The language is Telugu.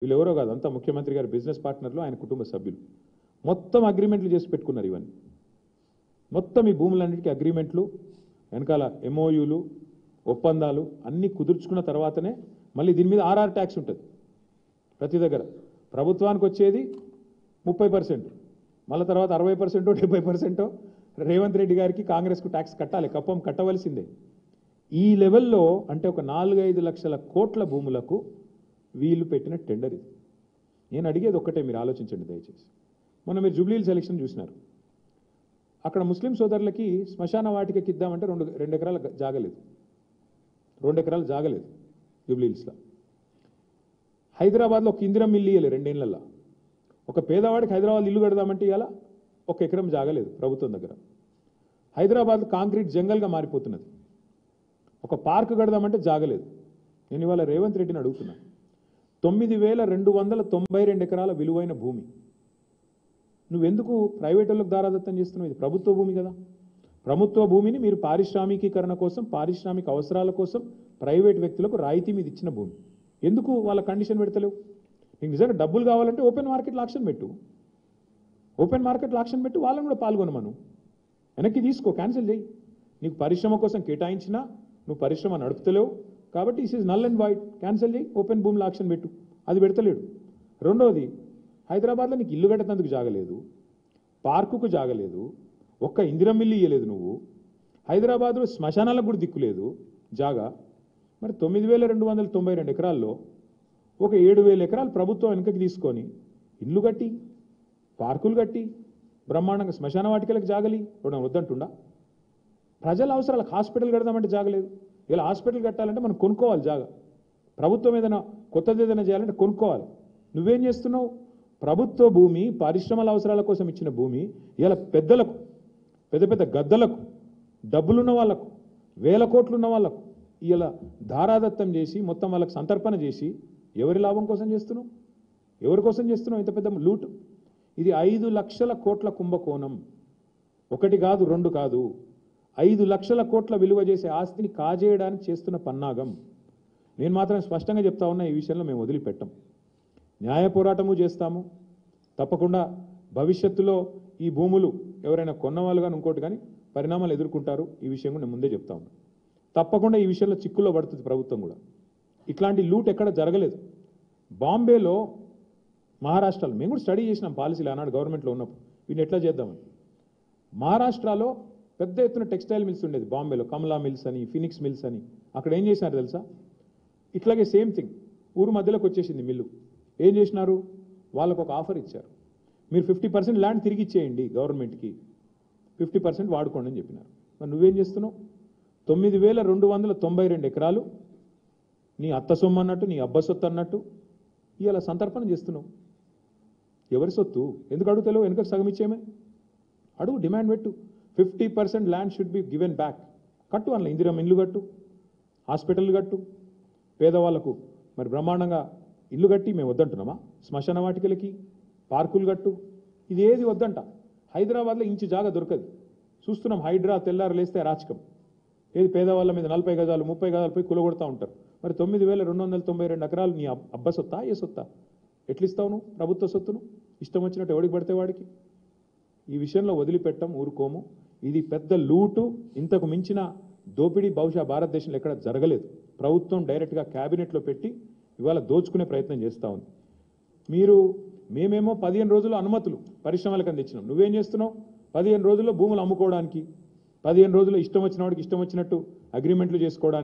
వీళ్ళు ఎవరో కాదు, అంతా ముఖ్యమంత్రి గారి బిజినెస్ పార్ట్నర్లు, ఆయన కుటుంబ సభ్యులు. మొత్తం అగ్రిమెంట్లు చేసి పెట్టుకున్నారు. ఇవన్నీ మొత్తం ఈ భూములన్నిటికీ అగ్రిమెంట్లు, వెనకాల ఎంఓయూలు, ఒప్పందాలు అన్నీ కుదుర్చుకున్న తర్వాతనే మళ్ళీ దీని మీద ఆర్ఆర్ ట్యాక్స్ ఉంటుంది. ప్రతి దగ్గర ప్రభుత్వానికి వచ్చేది 30%, మళ్ళీ తర్వాత 60%, 70% రేవంత్ రెడ్డి గారికి, కాంగ్రెస్కు ట్యాక్స్ కట్టాలి, కప్పం కట్టవలసిందే. ఈ లెవెల్లో అంటే ఒక 4-5 లక్షల కోట్ల భూములకు వీళ్ళు పెట్టిన టెండర్ ఇది. నేను అడిగేది ఒక్కటే, మీరు ఆలోచించండి దయచేసి. మొన్న మీరు జూబ్లీ హిల్స్ ఎలక్షన్ చూసినారు. అక్కడ ముస్లిం సోదరులకి శ్మశాన వాటికకి ఇద్దామంటే 2 ఎకరాల జాగలేదు, 2 ఎకరాలు జాగలేదు జూబ్లీ హిల్స్లో. హైదరాబాద్లో ఒక ఇందిరం ఇల్లు ఇవ్వలేదు 2 ఏళ్లలో. ఒక పేదవాడికి హైదరాబాద్ ఇల్లు కడదామంటే ఇవాళ 1 ఎకరం జాగలేదు ప్రభుత్వం దగ్గర. హైదరాబాద్ కాంక్రీట్ జంగల్గా మారిపోతున్నది. ఒక పార్క్ కడదామంటే జాగలేదు. నేను ఇవాళ రేవంత్ రెడ్డిని అడుగుతున్నా, 9,292 ఎకరాల విలువైన భూమి నువ్వెందుకు ప్రైవేట్ వాళ్ళకి దారాదత్తం చేస్తున్నావు? ఇది ప్రభుత్వ భూమి కదా. ప్రభుత్వ భూమిని మీరు పారిశ్రామికీకరణ కోసం, పారిశ్రామిక అవసరాల కోసం ప్రైవేట్ వ్యక్తులకు రాయితీ మీద ఇచ్చిన భూమి. ఎందుకు వాళ్ళ కండిషన్ పెడతలేవు? నీకు నిజంగా డబ్బులు కావాలంటే ఓపెన్ మార్కెట్లో ఆక్షన్ పెట్టు, ఓపెన్ మార్కెట్లో ఆక్షన్ పెట్టి వాళ్ళని కూడా పాల్గొనమను. వెనక్కి తీసుకో, క్యాన్సిల్ చేయి. నీకు పరిశ్రమ కోసం కేటాయించినా నువ్వు పరిశ్రమ నడుపుతలేవు కాబట్టి is is null and wide, cancel చేయి, ఓపెన్ భూమిలో ఆక్షన్ పెట్టు. అది పెడతలేడు. రెండోది, హైదరాబాద్లో నీకు ఇల్లు కట్టేందుకు జాగలేదు, పార్కుకు జాగలేదు, ఒక్క ఇందిరం ఇల్లు ఇయ్యలేదు నువ్వు. హైదరాబాద్లో శ్మశానాలకు కూడా దిక్కులేదు జాగా. మరి 9,292 ఎకరాల్లో ఒక 7,000 ఎకరాలు ప్రభుత్వం వెనుకకి తీసుకొని ఇల్లు కట్టి, పార్కులు కట్టి, బ్రహ్మాండంగా శ్మశాన వాటికలకు జాగలి ఇవ్వడం వద్దంటుండా? ప్రజల అవసరాలకు హాస్పిటల్ కడదామంటే జాగలేదు. ఇలా హాస్పిటల్ కట్టాలంటే మనం కొనుక్కోవాలి జాగా. ప్రభుత్వం ఏదైనా కొత్తది ఏదైనా చేయాలంటే కొనుక్కోవాలి. నువ్వేం చేస్తున్నావు? ప్రభుత్వ భూమి, పరిశ్రమల అవసరాల కోసం ఇచ్చిన భూమి ఇలా పెద్దలకు, పెద్ద పెద్ద గద్దలకు, డబ్బులున్న వాళ్లకు, 1000 కోట్లు ఉన్న వాళ్లకు ఇలా ధారాదత్తం చేసి మొత్తం వాళ్ళకి సంతర్పణ చేసి ఎవరి లాభం కోసం చేస్తున్నావు? ఎవరి కోసం చేస్తున్నావు ఇంత పెద్ద లూటు? ఇది 5 లక్షల కోట్ల కుంభకోణం. 1 కాదు, 2 కాదు, 5 లక్షల కోట్ల విలువ చేసే ఆస్తిని కాజేయడానికి చేస్తున్న పన్నాగం. నేను మాత్రం స్పష్టంగా చెప్తా ఉన్నా, ఈ విషయంలో మేము వదిలిపెట్టాం. న్యాయ పోరాటము చేస్తాము తప్పకుండా. భవిష్యత్తులో ఈ భూములు ఎవరైనా కొన్నవాళ్ళు కానీ ఇంకోటి కానీ పరిణామాలు ఎదుర్కొంటారు. ఈ విషయం కూడా నేను ముందే చెప్తా ఉన్నా. తప్పకుండా ఈ విషయంలో చిక్కుల్లో పడుతుంది ప్రభుత్వం కూడా. ఇట్లాంటి లూట్ ఎక్కడ జరగలేదు. బాంబేలో, మహారాష్ట్రలో మేము కూడా స్టడీ చేసినాం పాలసీలు ఆనాడు గవర్నమెంట్లో ఉన్నప్పుడు, వీటిని ఎట్లా చేద్దామని. మహారాష్ట్రలో పెద్ద ఎత్తున టెక్స్టైల్ మిల్స్ ఉండేది బాంబేలో, కమలా మిల్స్ అని, ఫినిక్స్ మిల్స్ అని. అక్కడ ఏం చేసినారు తెలుసా? ఇట్లాగే సేమ్ థింగ్, ఊరు మధ్యలోకి వచ్చేసింది మిల్లు. ఏం చేసినారు? వాళ్ళకు ఒక ఆఫర్ ఇచ్చారు, మీరు 50% ల్యాండ్ తిరిగి ఇచ్చేయండి గవర్నమెంట్కి, 50% వాడుకోండి అని చెప్పినారు. మరి నువ్వేం చేస్తున్నావు? 9,292 ఎకరాలు నీ అత్త సొమ్ము అన్నట్టు, నీ అబ్బ సొత్తు అన్నట్టు ఇలా సంతర్పణ చేస్తున్నావు. ఎవరి సొత్తు? ఎందుకు అడుగుతలేవు? వెనుక సగం ఇచ్చేమే అడుగు, డిమాండ్ పెట్టు. 50% land should be given back. కట్టు, అందులో ఇందిరం ఇల్లు కట్టు, హాస్పిటల్ కట్టు, పేదవాళ్లకు మరి బ్రహ్మాండంగా ఇల్లు కట్టి మేము వద్దంటున్నామా? శ్మశాన వాటికలకి, పార్కులు కట్టు. ఇది ఏది వద్దంట. హైదరాబాద్లో ఇంచు జాగా దొరకదు. చూస్తున్నాం, హైడ్రా తెల్లారు లేస్తే రాచకం. ఏది పేదవాళ్ళ మీద 40 గజాలు 30 గజాలు పోయి కులగొడతా ఉంటారు. మరి 9,292 ఎకరాలు నీ అబ్బ సొత్తా, ఏ సొత్తా? ఎట్లిస్తావు నువ్వు ప్రభుత్వ సొత్తును? ఇష్టం వచ్చినట్టు ఎవడికి పడితే వాడికి. ఈ విషయంలో వదిలిపెట్టం, ఊరుకోము. ఇది పెద్ద లూటు. ఇంతకు మించిన దోపిడీ బహుశా భారతదేశంలో ఎక్కడ జరగలేదు. ప్రభుత్వం డైరెక్ట్గా క్యాబినెట్లో పెట్టి ఇవాళ దోచుకునే ప్రయత్నం చేస్తూ ఉంది. మేమేమో 15 రోజుల్లో అనుమతులు పరిశ్రమలకు అందించినాం. నువ్వేం చేస్తున్నావు? 15 రోజుల్లో భూములు అమ్ముకోవడానికి, 15 రోజుల్లో ఇష్టం వచ్చిన వాడికి ఇష్టం వచ్చినట్టు అగ్రిమెంట్లు చేసుకోవడానికి.